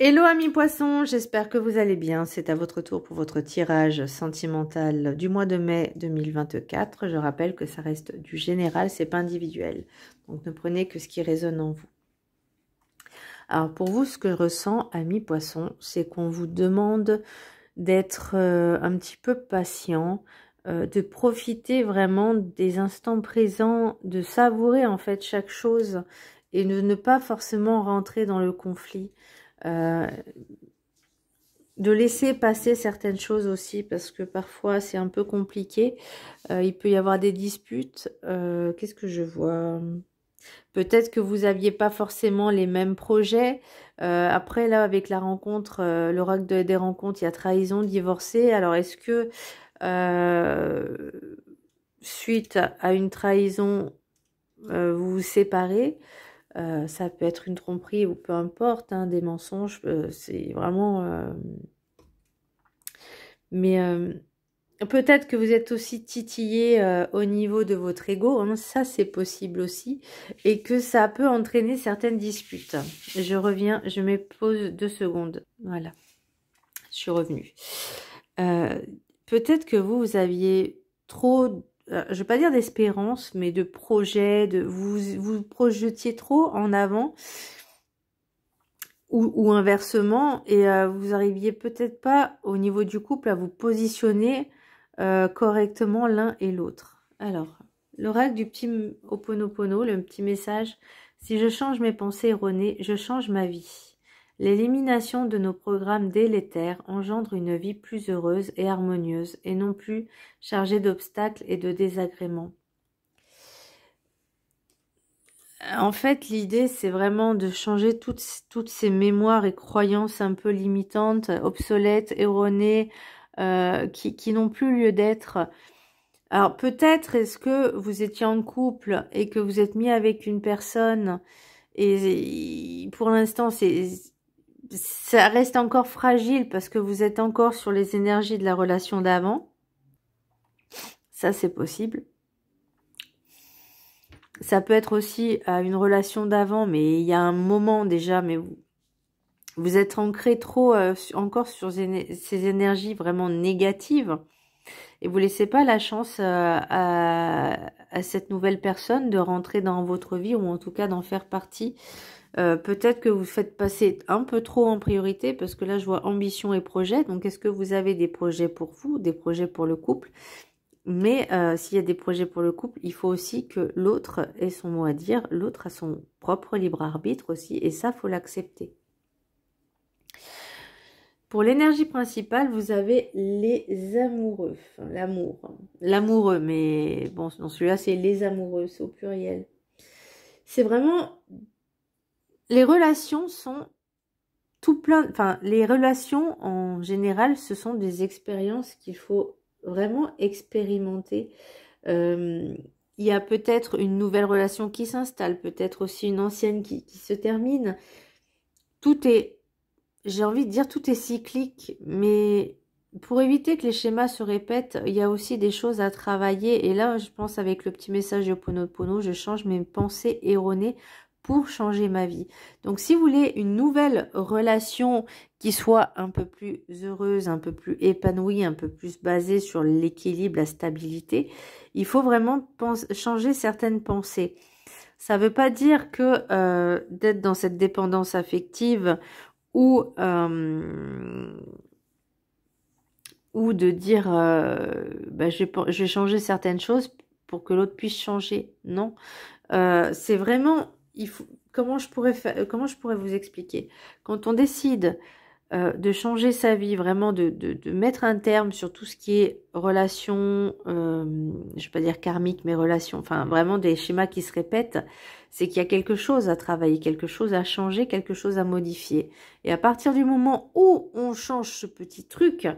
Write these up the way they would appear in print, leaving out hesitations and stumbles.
Hello amis poissons, j'espère que vous allez bien. C'est à votre tour pour votre tirage sentimental du mois de mai 2024. Je rappelle que ça reste du général, c'est pas individuel. Donc ne prenez que ce qui résonne en vous. Alors pour vous, ce que je ressens, amis poissons, c'est qu'on vous demande d'être un petit peu patient, de profiter vraiment des instants présents, de savourer en fait chaque chose et de ne pas forcément rentrer dans le conflit. De laisser passer certaines choses aussi parce que parfois c'est un peu compliqué. Il peut y avoir des disputes. Qu'est-ce que je vois? Peut-être que vous n'aviez pas forcément les mêmes projets. Après là avec la rencontre, l'oracle des rencontres, il y a trahison, divorcé. Alors est-ce que suite à une trahison vous vous séparez? Ça peut être une tromperie ou peu importe, hein, des mensonges, c'est vraiment... Mais peut-être que vous êtes aussi titillé au niveau de votre ego, hein, ça c'est possible aussi, et que ça peut entraîner certaines disputes. Je reviens, je me pose 2 secondes, voilà, je suis revenue. Peut-être que vous aviez trop... je ne vais pas dire d'espérance, mais de projets, vous projetiez trop en avant, ou inversement, et vous arriviez peut-être pas au niveau du couple à vous positionner correctement l'un et l'autre. Alors, l'oracle du petit Ho'oponopono, le petit message, si je change mes pensées erronées, je change ma vie. L'élimination de nos programmes délétères engendre une vie plus heureuse et harmonieuse, et non plus chargée d'obstacles et de désagréments. En fait, l'idée, c'est vraiment de changer toutes ces mémoires et croyances un peu limitantes, obsolètes, erronées, qui n'ont plus lieu d'être. Alors, peut-être est-ce que vous étiez en couple et que vous êtes mis avec une personne et pour l'instant, ça reste encore fragile parce que vous êtes encore sur les énergies de la relation d'avant. Ça, c'est possible. Ça peut être aussi une relation d'avant, mais il y a un moment déjà, mais vous êtes ancré trop encore sur ces énergies vraiment négatives et vous laissez pas la chance à cette nouvelle personne de rentrer dans votre vie ou en tout cas d'en faire partie. Peut-être que vous faites passer un peu trop en priorité parce que là je vois ambition et projet. Donc est-ce que vous avez des projets pour vous, des projets pour le couple? Mais s'il y a des projets pour le couple, il faut aussi que l'autre ait son mot à dire, l'autre a son propre libre arbitre aussi, et ça, faut l'accepter. Pour l'énergie principale, vous avez les amoureux, enfin, l'amoureux, mais bon, dans celui-là, c'est les amoureux, c'est au pluriel. C'est vraiment, les relations sont tout plein, enfin, les relations en général, ce sont des expériences qu'il faut vraiment expérimenter. Il y a peut-être une nouvelle relation qui s'installe, peut-être aussi une ancienne qui se termine. Tout est, j'ai envie de dire, tout est cyclique, mais pour éviter que les schémas se répètent, il y a aussi des choses à travailler. Et là, je pense avec le petit message de Ho'oponopono, je change mes pensées erronées pour changer ma vie. Donc, si vous voulez une nouvelle relation qui soit un peu plus heureuse, un peu plus épanouie, un peu plus basée sur l'équilibre, la stabilité, il faut vraiment changer certaines pensées. Ça ne veut pas dire que d'être dans cette dépendance affective ou de dire bah, je vais changer certaines choses pour que l'autre puisse changer. Non, c'est vraiment, il faut, comment je pourrais vous expliquer? Quand on décide de changer sa vie, vraiment de mettre un terme sur tout ce qui est relation, je ne vais pas dire karmique, mais relation, enfin vraiment des schémas qui se répètent, c'est qu'il y a quelque chose à travailler, quelque chose à changer, quelque chose à modifier. Et à partir du moment où on change ce petit truc,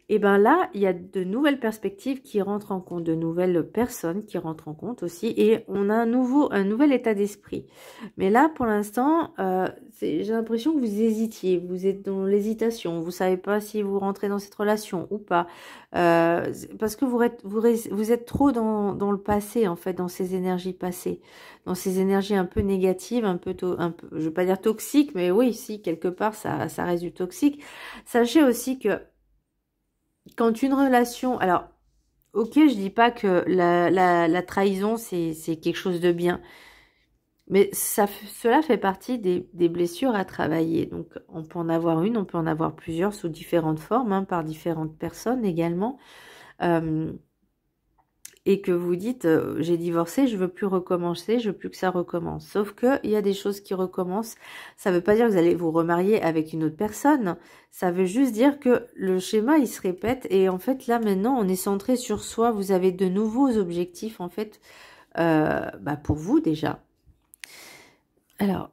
Et bien là, il y a de nouvelles perspectives qui rentrent en compte, de nouvelles personnes qui rentrent en compte aussi, et on a un nouvel état d'esprit. Mais là, pour l'instant, j'ai l'impression que vous hésitiez, vous êtes dans l'hésitation, vous savez pas si vous rentrez dans cette relation ou pas, parce que vous êtes trop dans le passé, en fait, dans ces énergies passées, dans ces énergies un peu négatives, je veux pas dire toxiques, mais oui, si, quelque part, ça reste du toxique. Sachez aussi que quand une relation, alors, ok, je dis pas que la trahison, c'est quelque chose de bien, mais cela fait partie des blessures à travailler. Donc, on peut en avoir une, on peut en avoir plusieurs sous différentes formes, hein, par différentes personnes également. Et que vous dites, j'ai divorcé, je veux plus recommencer, je veux plus que ça recommence. Sauf que il y a des choses qui recommencent. Ça veut pas dire que vous allez vous remarier avec une autre personne. Ça veut juste dire que le schéma, il se répète. Et en fait, là, maintenant, on est centré sur soi. Vous avez de nouveaux objectifs, en fait, pour vous, déjà. Alors,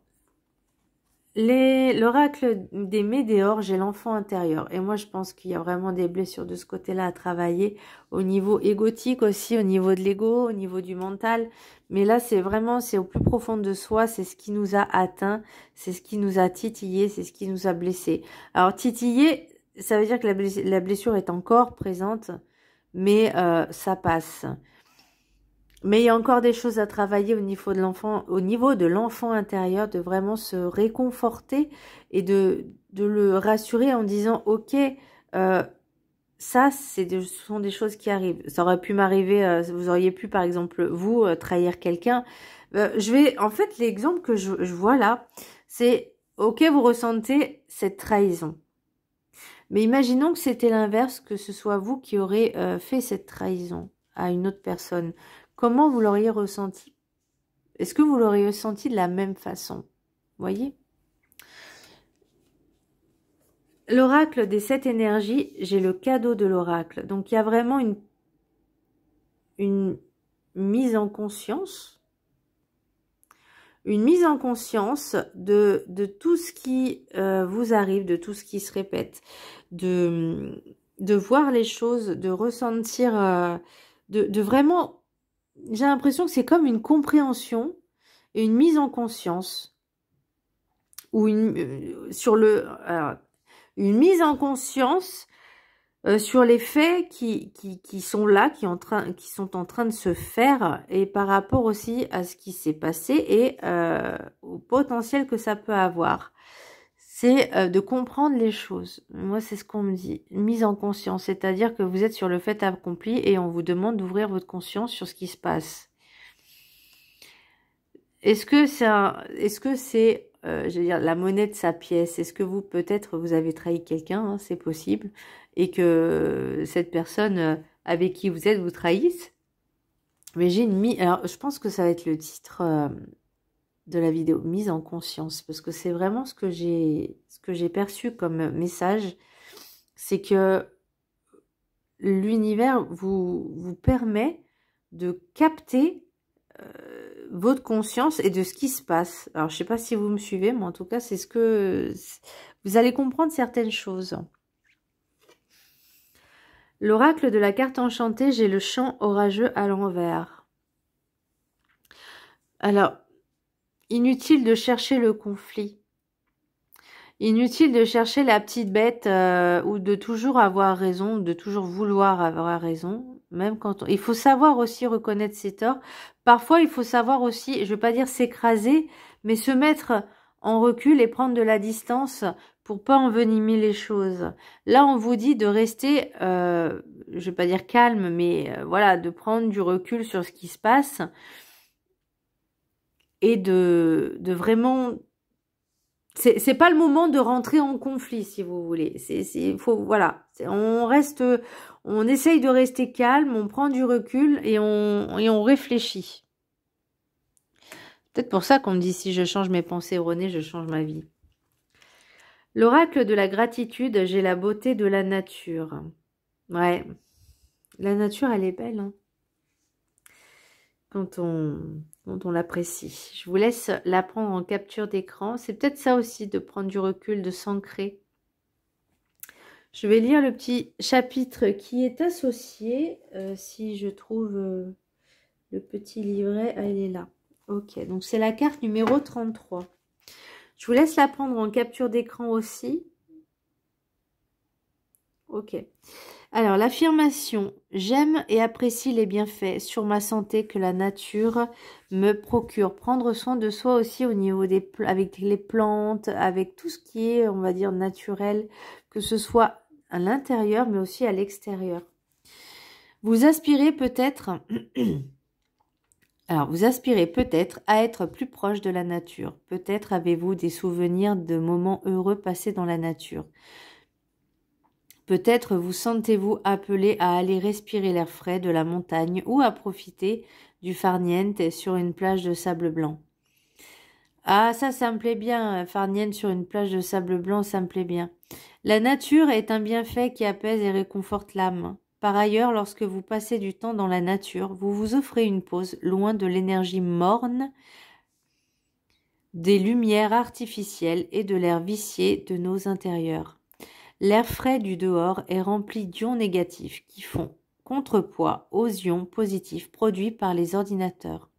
l'oracle des météores, j'ai l'enfant intérieur. Et moi, je pense qu'il y a vraiment des blessures de ce côté-là à travailler, au niveau égotique aussi, au niveau de l'ego, au niveau du mental. Mais là, c'est au plus profond de soi, c'est ce qui nous a atteint, c'est ce qui nous a titillé, c'est ce qui nous a blessé. Alors, titillé, ça veut dire que la blessure est encore présente, mais ça passe. Mais il y a encore des choses à travailler au niveau de l'enfant intérieur, de vraiment se réconforter et de le rassurer en disant, ok, ça, ce sont des choses qui arrivent. Ça aurait pu m'arriver, vous auriez pu, par exemple, vous, trahir quelqu'un. En fait, l'exemple que je vois là, c'est, ok, vous ressentez cette trahison. Mais imaginons que c'était l'inverse, que ce soit vous qui aurez fait cette trahison à une autre personne. Comment vous l'auriez ressenti? Est-ce que vous l'auriez ressenti de la même façon? Voyez? L'oracle des 7 énergies, j'ai le cadeau de l'oracle. Donc, il y a vraiment une mise en conscience. Une mise en conscience de tout ce qui vous arrive, de tout ce qui se répète. De voir les choses, de ressentir, de vraiment... J'ai l'impression que c'est comme une compréhension et une mise en conscience ou une mise en conscience sur les faits qui sont là, qui sont en train de se faire, et par rapport aussi à ce qui s'est passé et au potentiel que ça peut avoir. C'est de comprendre les choses. Moi, c'est ce qu'on me dit. Une mise en conscience, c'est-à-dire que vous êtes sur le fait accompli et on vous demande d'ouvrir votre conscience sur ce qui se passe. Est-ce que c'est, je veux dire, la monnaie de sa pièce? Est-ce que peut-être, vous avez trahi quelqu'un, hein, c'est possible, et que cette personne avec qui vous êtes vous trahisse? Mais alors, je pense que ça va être le titre de la vidéo, mise en conscience, parce que c'est vraiment ce que j'ai perçu comme message, c'est que l'univers vous permet de capter votre conscience et de ce qui se passe. Alors, je sais pas si vous me suivez, mais en tout cas, c'est ce que... Vous allez comprendre certaines choses. L'oracle de la carte enchantée, j'ai le champ orageux à l'envers. Alors, inutile de chercher le conflit. Inutile de chercher la petite bête ou de toujours avoir raison, de toujours vouloir avoir raison. Même quand il faut savoir aussi reconnaître ses torts. Parfois, il faut savoir aussi, je ne veux pas dire s'écraser, mais se mettre en recul et prendre de la distance pour pas envenimer les choses. Là, on vous dit de rester, je ne vais pas dire calme, mais voilà, de prendre du recul sur ce qui se passe et de vraiment... C'est pas le moment de rentrer en conflit, si vous voulez. Voilà. On essaye de rester calme, on prend du recul et on réfléchit. Peut-être pour ça qu'on me dit, si je change mes pensées erronées, je change ma vie. L'oracle de la gratitude, j'ai la beauté de la nature. Ouais. La nature, elle est belle, hein, quand on l'apprécie. Je vous laisse la prendre en capture d'écran. C'est peut-être ça aussi, de prendre du recul, de s'ancrer Je vais lire le petit chapitre qui est associé, si je trouve le petit livret. Ah, il est là. Ok, donc c'est la carte numéro 33. Je vous laisse la prendre en capture d'écran aussi. Ok. Alors, l'affirmation « J'aime et apprécie les bienfaits sur ma santé que la nature me procure ». Prendre soin de soi aussi au niveau avec les plantes, avec tout ce qui est, on va dire, naturel, que ce soit à l'intérieur, mais aussi à l'extérieur. Vous aspirez peut-être... Alors, vous aspirez peut-être à être plus proche de la nature. Peut-être avez-vous des souvenirs de moments heureux passés dans la nature. Peut-être vous sentez-vous appelé à aller respirer l'air frais de la montagne ou à profiter du farniente sur une plage de sable blanc. Ah, ça me plaît bien, farniente sur une plage de sable blanc, ça me plaît bien. La nature est un bienfait qui apaise et réconforte l'âme. Par ailleurs, lorsque vous passez du temps dans la nature, vous vous offrez une pause loin de l'énergie morne, des lumières artificielles et de l'air vicié de nos intérieurs. L'air frais du dehors est rempli d'ions négatifs qui font contrepoids aux ions positifs produits par les ordinateurs,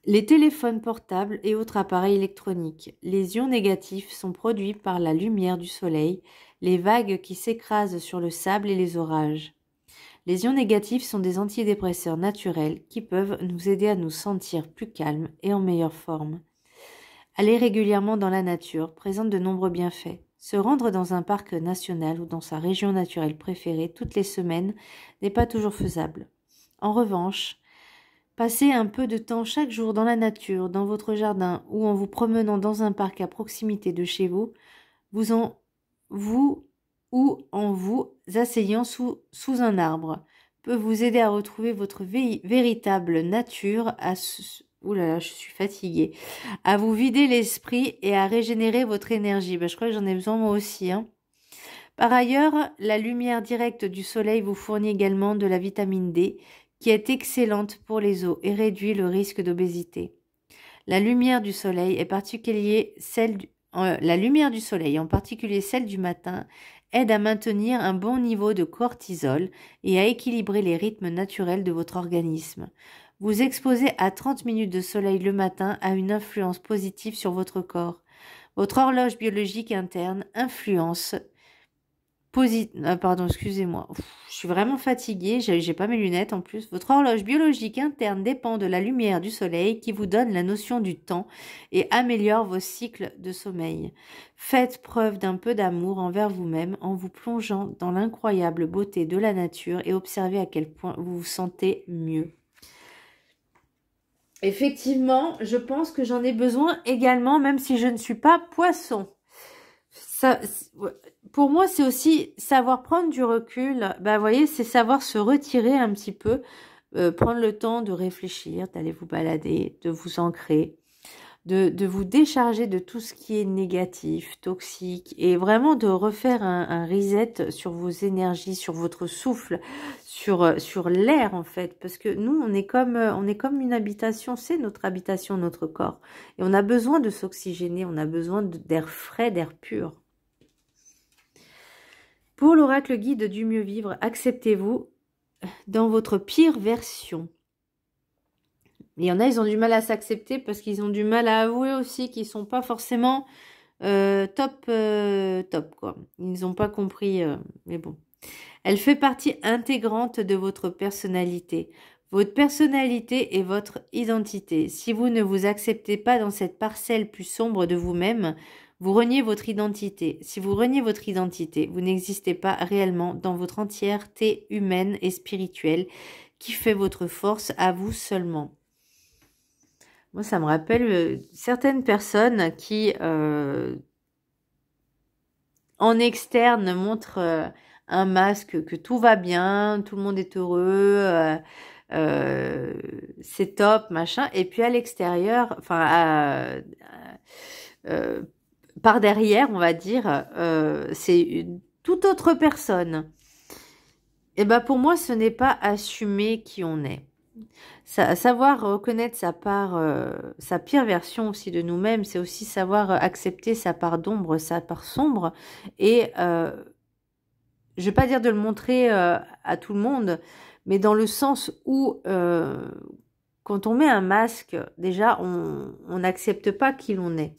les téléphones portables et autres appareils électroniques. Les ions négatifs sont produits par la lumière du soleil, les vagues qui s'écrasent sur le sable et les orages. Les ions négatifs sont des antidépresseurs naturels qui peuvent nous aider à nous sentir plus calmes et en meilleure forme. Aller régulièrement dans la nature présente de nombreux bienfaits. Se rendre dans un parc national ou dans sa région naturelle préférée toutes les semaines n'est pas toujours faisable. En revanche, passer un peu de temps chaque jour dans la nature, dans votre jardin ou en vous promenant dans un parc à proximité de chez vous, ou en vous asseyant sous un arbre, peut vous aider à retrouver votre véritable nature, ouh là là, je suis fatiguée. À vous vider l'esprit et à régénérer votre énergie. Je crois que j'en ai besoin moi aussi. Par ailleurs, la lumière directe du soleil vous fournit également de la vitamine D, qui est excellente pour les os et réduit le risque d'obésité. La lumière du soleil, en particulier celle du matin, aide à maintenir un bon niveau de cortisol et à équilibrer les rythmes naturels de votre organisme. Vous exposer à 30 minutes de soleil le matin a une influence positive sur votre corps. Votre horloge biologique interne influence pardon, excusez-moi. Je suis vraiment fatiguée, j'ai pas mes lunettes en plus. Votre horloge biologique interne dépend de la lumière du soleil qui vous donne la notion du temps et améliore vos cycles de sommeil. Faites preuve d'un peu d'amour envers vous-même en vous plongeant dans l'incroyable beauté de la nature et observez à quel point vous vous sentez mieux. Effectivement, je pense que j'en ai besoin également, même si je ne suis pas poisson. Pour moi, c'est aussi savoir prendre du recul. Vous voyez, c'est savoir se retirer un petit peu, prendre le temps de réfléchir, d'aller vous balader, de vous ancrer, de vous décharger de tout ce qui est négatif, toxique, et vraiment de refaire un reset sur vos énergies, sur votre souffle, sur l'air en fait, parce que nous on est comme une habitation, c'est notre habitation, notre corps, et on a besoin de s'oxygéner, on a besoin d'air frais, d'air pur. Pour l'oracle guide du mieux vivre, acceptez-vous dans votre pire version. Il y en a, ils ont du mal à s'accepter parce qu'ils ont du mal à avouer aussi qu'ils sont pas forcément top quoi. Ils n'ont pas compris, mais bon. Elle fait partie intégrante de votre personnalité. Votre personnalité est votre identité. Si vous ne vous acceptez pas dans cette parcelle plus sombre de vous-même, vous reniez votre identité. Si vous reniez votre identité, vous n'existez pas réellement dans votre entièreté humaine et spirituelle qui fait votre force à vous seulement. Moi, ça me rappelle certaines personnes qui, en externe, montrent un masque, que tout va bien, tout le monde est heureux, c'est top, machin. Et puis à l'extérieur, enfin, par derrière, on va dire, c'est une toute autre personne. Et pour moi, ce n'est pas assumer qui on est. Savoir reconnaître sa part, sa pire version aussi de nous-mêmes, c'est aussi savoir accepter sa part d'ombre, sa part sombre. Et je vais pas dire de le montrer à tout le monde, mais dans le sens où quand on met un masque, déjà, on n'accepte pas qui l'on est.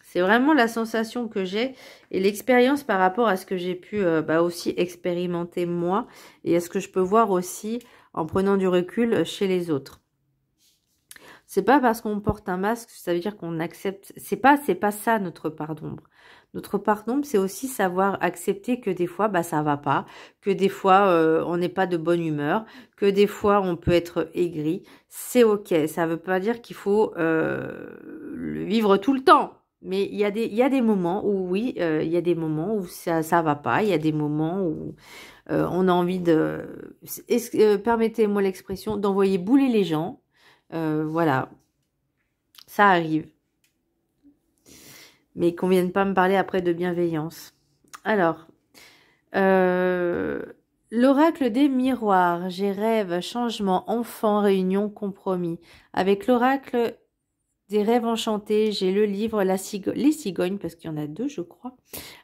C'est vraiment la sensation que j'ai et l'expérience par rapport à ce que j'ai pu aussi expérimenter moi et à ce que je peux voir aussi en prenant du recul chez les autres. C'est pas parce qu'on porte un masque, ça veut dire qu'on accepte. C'est pas ça notre part d'ombre. Notre part d'ombre, c'est aussi savoir accepter que des fois, ça va pas, que des fois, on n'est pas de bonne humeur, que des fois, on peut être aigri. C'est ok. Ça veut pas dire qu'il faut le vivre tout le temps. Mais il y a des moments où oui, il y a des moments où ça va pas. Il y a des moments où on a envie de, permettez-moi l'expression, d'envoyer bouler les gens. Voilà, ça arrive. Mais qu'on vienne pas me parler après de bienveillance. Alors, l'oracle des miroirs, j'ai rêve, changement, enfant, réunion, compromis. Avec l'oracle des rêves enchantés, j'ai le livre les cigognes, parce qu'il y en a deux, je crois.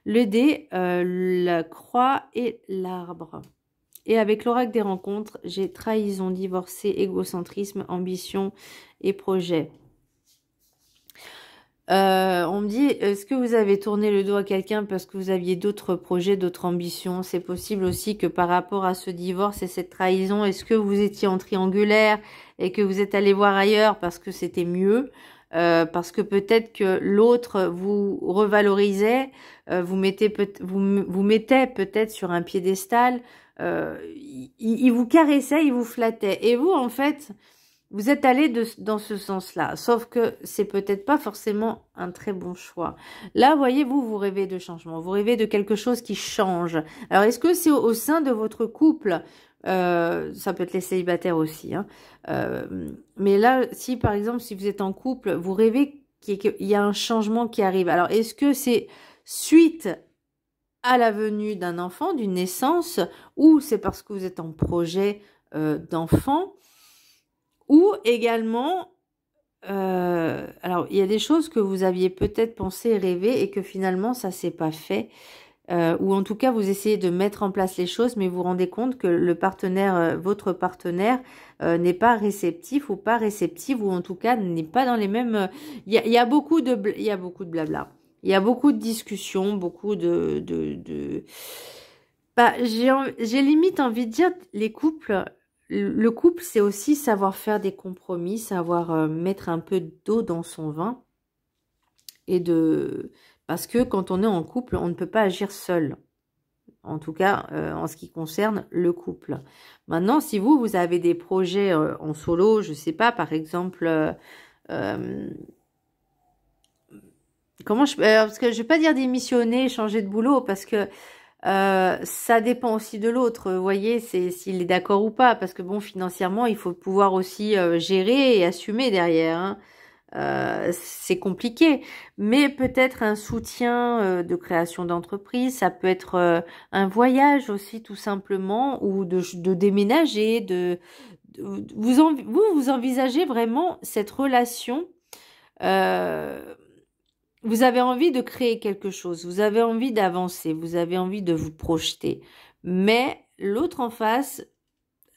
Le dé, la croix et l'arbre. Et avec l'oracle des rencontres, j'ai trahison, divorcé, égocentrisme, ambition et projet. On me dit, est-ce que vous avez tourné le dos à quelqu'un parce que vous aviez d'autres projets, d'autres ambitions? C'est possible aussi que par rapport à ce divorce et cette trahison, est-ce que vous étiez en triangulaire et que vous êtes allé voir ailleurs parce que c'était mieux? Parce que peut-être que l'autre vous revalorisait, vous mettait peut-être sur un piédestal, il vous caressait, il vous flattait. Et vous, en fait, vous êtes allé dans ce sens-là, sauf que c'est peut-être pas forcément un très bon choix. Là, voyez-vous, vous rêvez de changement, vous rêvez de quelque chose qui change. Alors, est-ce que c'est au sein de votre couple? Ça peut être les célibataires aussi. Hein. Mais là, si par exemple, si vous êtes en couple, vous rêvez qu'il y a un changement qui arrive. Alors, est-ce que c'est suite à la venue d'un enfant, d'une naissance, ou c'est parce que vous êtes en projet d'enfant? Ou également, alors il y a des choses que vous aviez peut-être pensé, rêvé et que finalement ça s'est pas fait, ou en tout cas vous essayez de mettre en place les choses, mais vous vous rendez compte que le partenaire, votre partenaire, n'est pas réceptif ou pas réceptive, ou en tout cas n'est pas dans les mêmes. Il y a beaucoup de blabla. Il y a beaucoup de discussions, beaucoup j'ai limite envie de dire les couples. Le couple, c'est aussi savoir faire des compromis, savoir mettre un peu d'eau dans son vin. Parce que quand on est en couple, on ne peut pas agir seul. En tout cas, en ce qui concerne le couple. Maintenant, si vous avez des projets en solo, je sais pas, par exemple, parce que je vais pas dire démissionner, changer de boulot, parce que ça dépend aussi de l'autre, vous voyez, c'est s'il est d'accord ou pas, parce que bon, financièrement, il faut pouvoir aussi gérer et assumer derrière. Hein. C'est compliqué, mais peut-être un soutien de création d'entreprise, ça peut être un voyage aussi tout simplement, ou de déménager, vous envisagez vraiment cette relation. Vous avez envie de créer quelque chose, vous avez envie d'avancer, vous avez envie de vous projeter. Mais l'autre en face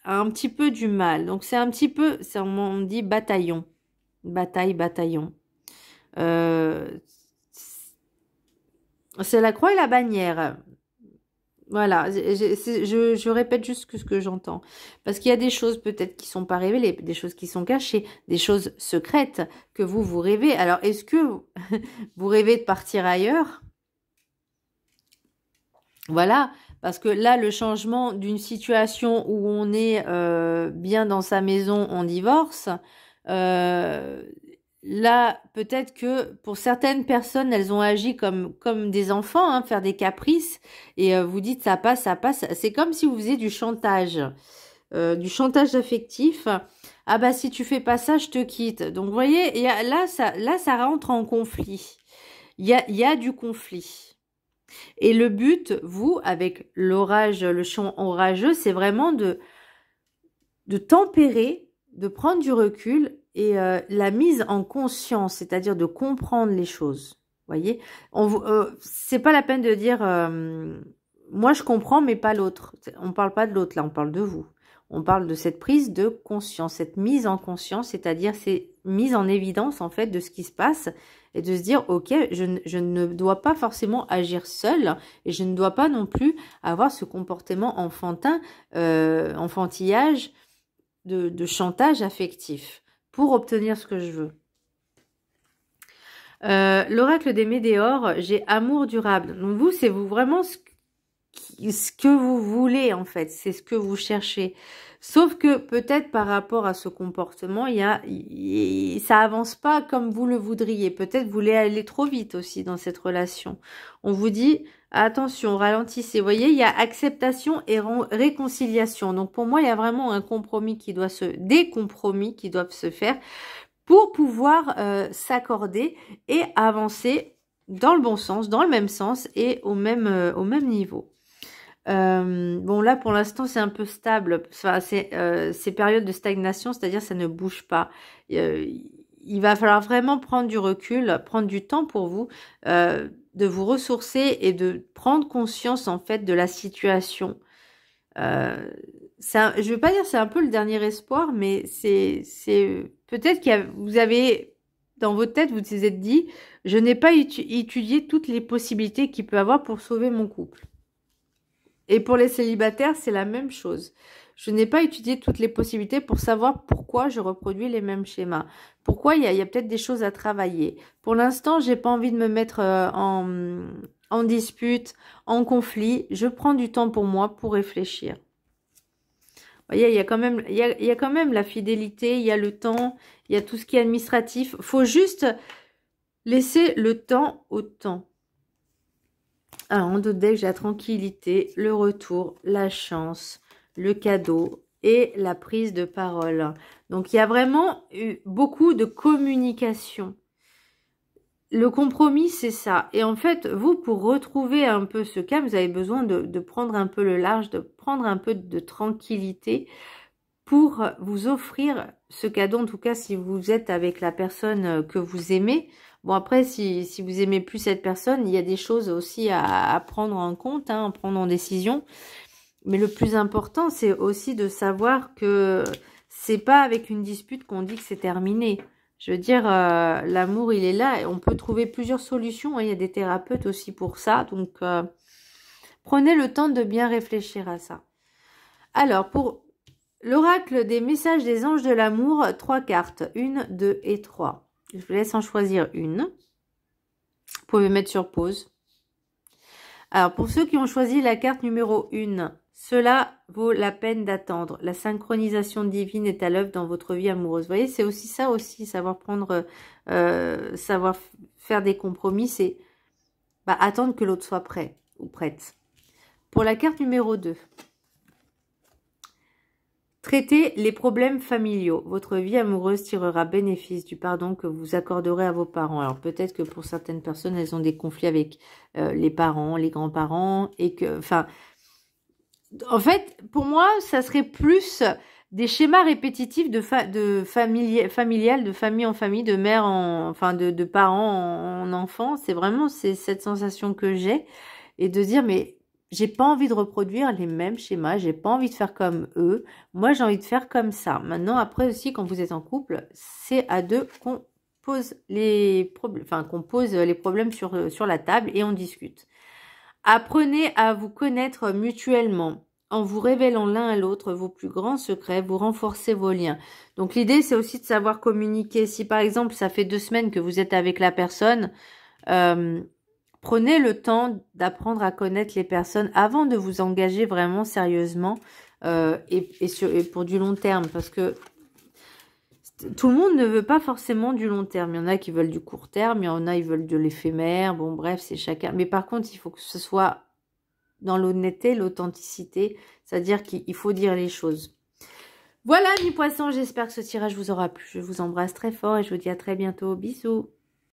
a un petit peu du mal. Donc c'est un petit peu, on dit bataillon. Bataillon. C'est la croix et la bannière. Voilà, je répète juste ce que j'entends. Parce qu'il y a des choses peut-être qui sont pas révélées, des choses qui sont cachées, des choses secrètes que vous rêvez. Alors, est-ce que vous rêvez de partir ailleurs? Voilà, parce que là, le changement d'une situation où on est bien dans sa maison en divorce, là, peut-être que pour certaines personnes, elles ont agi comme des enfants, hein, faire des caprices, et vous dites ça passe, ça passe. C'est comme si vous faisiez du chantage affectif. Ah bah si tu fais pas ça, je te quitte. Donc vous voyez, là ça rentre en conflit. Il y a du conflit. Et le but, vous, avec l'orage, le chant orageux, c'est vraiment de tempérer, de prendre du recul et la mise en conscience, c'est-à-dire de comprendre les choses. Voyez, c'est pas la peine de dire moi je comprends mais pas l'autre. On parle pas de l'autre là, on parle de vous. On parle de cette prise de conscience, cette mise en conscience, c'est-à-dire c'est mise en évidence en fait de ce qui se passe et de se dire ok, je ne dois pas forcément agir seule et je ne dois pas non plus avoir ce comportement enfantin, enfantillage, de chantage affectif pour obtenir ce que je veux. L'oracle des Médéores, j'ai amour durable. Donc vous, c'est vous vraiment ce que vous voulez en fait, c'est ce que vous cherchez. Sauf que peut-être par rapport à ce comportement, ça avance pas comme vous le voudriez. Peut-être vous voulez aller trop vite aussi dans cette relation. On vous dit attention, ralentissez. Vous voyez, il y a acceptation et réconciliation. Donc pour moi, il y a vraiment des compromis qui doivent se faire pour pouvoir s'accorder et avancer dans le bon sens, dans le même sens et au même niveau. Bon là pour l'instant c'est un peu stable, enfin, c'est période de stagnation, c'est-à-dire ça ne bouge pas. Il va falloir vraiment prendre du recul, prendre du temps pour vous, de vous ressourcer et de prendre conscience en fait de la situation. Je veux pas dire c'est un peu le dernier espoir, mais c'est peut-être vous avez dans votre tête vous vous êtes dit je n'ai pas étudié toutes les possibilités qu'il peut avoir pour sauver mon couple. Et pour les célibataires, c'est la même chose. Je n'ai pas étudié toutes les possibilités pour savoir pourquoi je reproduis les mêmes schémas. Pourquoi il y a peut-être des choses à travailler. Pour l'instant, j'ai pas envie de me mettre en dispute, en conflit. Je prends du temps pour moi pour réfléchir. Vous voyez, il y a quand même la fidélité, il y a le temps, il y a tout ce qui est administratif. Faut juste laisser le temps au temps. Alors, en d'autres decks, j'ai la tranquillité, le retour, la chance, le cadeau et la prise de parole. Donc, il y a vraiment eu beaucoup de communication. Le compromis, c'est ça. Et en fait, vous, pour retrouver un peu ce calme, vous avez besoin de prendre un peu le large, de prendre un peu de tranquillité pour vous offrir ce cadeau. En tout cas, si vous êtes avec la personne que vous aimez. Bon, après, si vous aimez plus cette personne, il y a des choses aussi à prendre en compte, à prendre en décision. Mais le plus important, c'est aussi de savoir que c'est pas avec une dispute qu'on dit que c'est terminé. Je veux dire, l'amour, il est là et on peut trouver plusieurs solutions. Il y a des thérapeutes aussi pour ça. Donc, prenez le temps de bien réfléchir à ça. Alors, pour l'oracle des messages des anges de l'amour, 3 cartes. 1, 2 et 3. Je vous laisse en choisir une. Vous pouvez mettre sur pause. Alors, pour ceux qui ont choisi la carte numéro 1, cela vaut la peine d'attendre. La synchronisation divine est à l'œuvre dans votre vie amoureuse. Vous voyez, c'est aussi ça aussi, savoir savoir faire des compromis, c'est attendre que l'autre soit prêt ou prête. Pour la carte numéro 2, traitez les problèmes familiaux. Votre vie amoureuse tirera bénéfice du pardon que vous accorderez à vos parents. Alors peut-être que pour certaines personnes, elles ont des conflits avec les parents, les grands-parents. Et que, en fait, pour moi, ça serait plus des schémas répétitifs de familial, de famille en famille, de mère de parents en enfants. C'est vraiment cette sensation que j'ai. Et de dire, mais j'ai pas envie de reproduire les mêmes schémas, j'ai pas envie de faire comme eux. Moi, j'ai envie de faire comme ça. Maintenant, après aussi, quand vous êtes en couple, c'est à deux qu'on pose les problèmes sur la table et on discute. Apprenez à vous connaître mutuellement. En vous révélant l'un à l'autre vos plus grands secrets, vous renforcez vos liens. Donc, l'idée, c'est aussi de savoir communiquer. Si, par exemple, ça fait 2 semaines que vous êtes avec la personne, prenez le temps d'apprendre à connaître les personnes avant de vous engager vraiment sérieusement et pour du long terme. Parce que tout le monde ne veut pas forcément du long terme. Il y en a qui veulent du court terme, il y en a qui veulent de l'éphémère. Bon, bref, c'est chacun. Mais par contre, il faut que ce soit dans l'honnêteté, l'authenticité. C'est-à-dire qu'il faut dire les choses. Voilà, mes poissons, j'espère que ce tirage vous aura plu. Je vous embrasse très fort et je vous dis à très bientôt. Bisous.